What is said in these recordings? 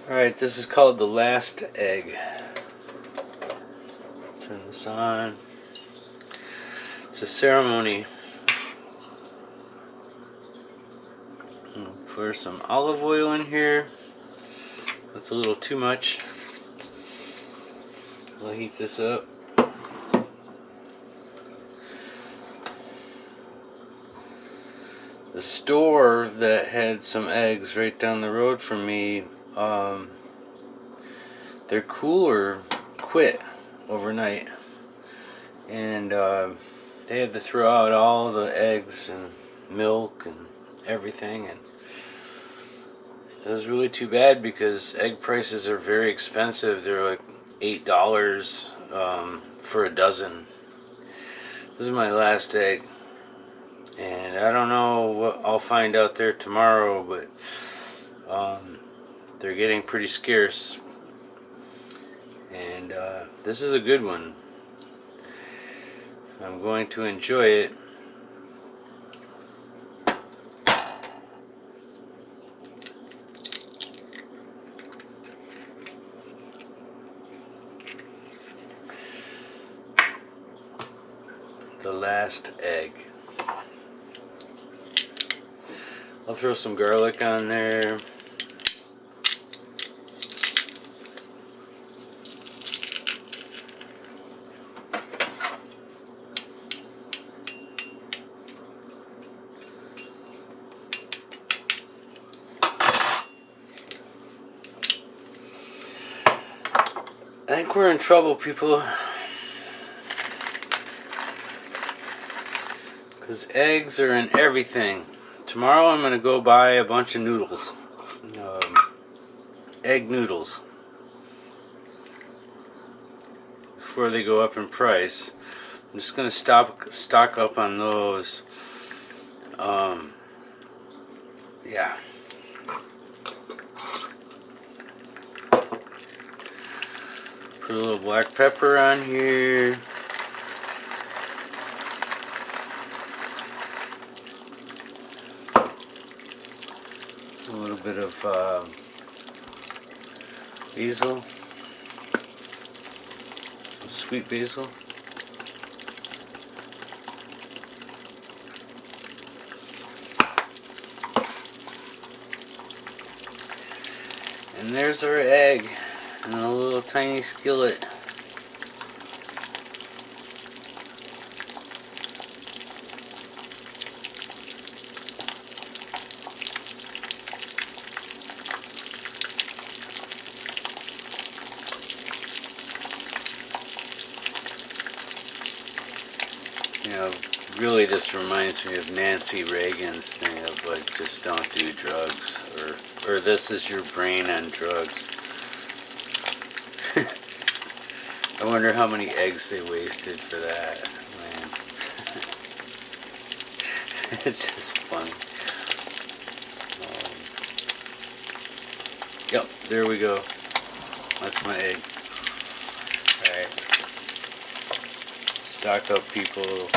Alright, this is called The Last Egg. Turn this on. It's a ceremony. I'll pour some olive oil in here. That's a little too much. We'll heat this up. The store that had some eggs right down the road from me, their cooler quit overnight, and they had to throw out all the eggs and milk and everything, and it was really too bad because egg prices are very expensive. They're like $8 for a dozen. This is my last egg, and I don't know what I'll find out there tomorrow, but they're getting pretty scarce, and this is a good one. I'm going to enjoy it. The last egg. I'll throw some garlic on there. I think we're in trouble, people. Because eggs are in everything. Tomorrow I'm going to go buy a bunch of noodles. Egg noodles. Before they go up in price. I'm just going to stock up on those. Yeah. Put a little black pepper on here. A little bit of basil, sweet basil. And there's our egg in a little tiny skillet. You know, really this reminds me of Nancy Reagan's thing of like, just don't do drugs, or this is your brain on drugs. I wonder how many eggs they wasted for that, man. It's just funny. Yep, there we go. That's my egg. Alright. Stock up, people.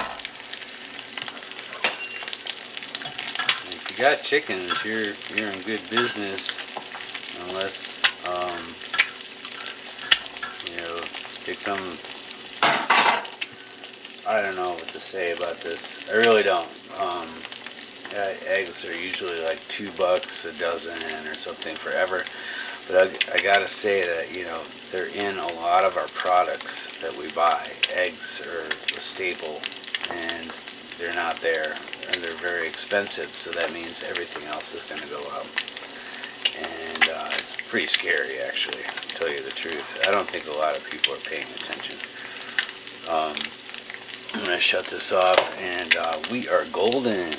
If you got chickens, you're in good business, unless they come. I don't know what to say about this. I really don't. Eggs are usually like $2 a dozen or something forever. But I gotta say that, they're in a lot of our products that we buy. Eggs are a staple, and they're not there, and they're very expensive, so that means everything else is going to go up. And it's pretty scary, actually, to tell you the truth. I don't think a lot of people are paying attention. I'm going to shut this off, and we are golden.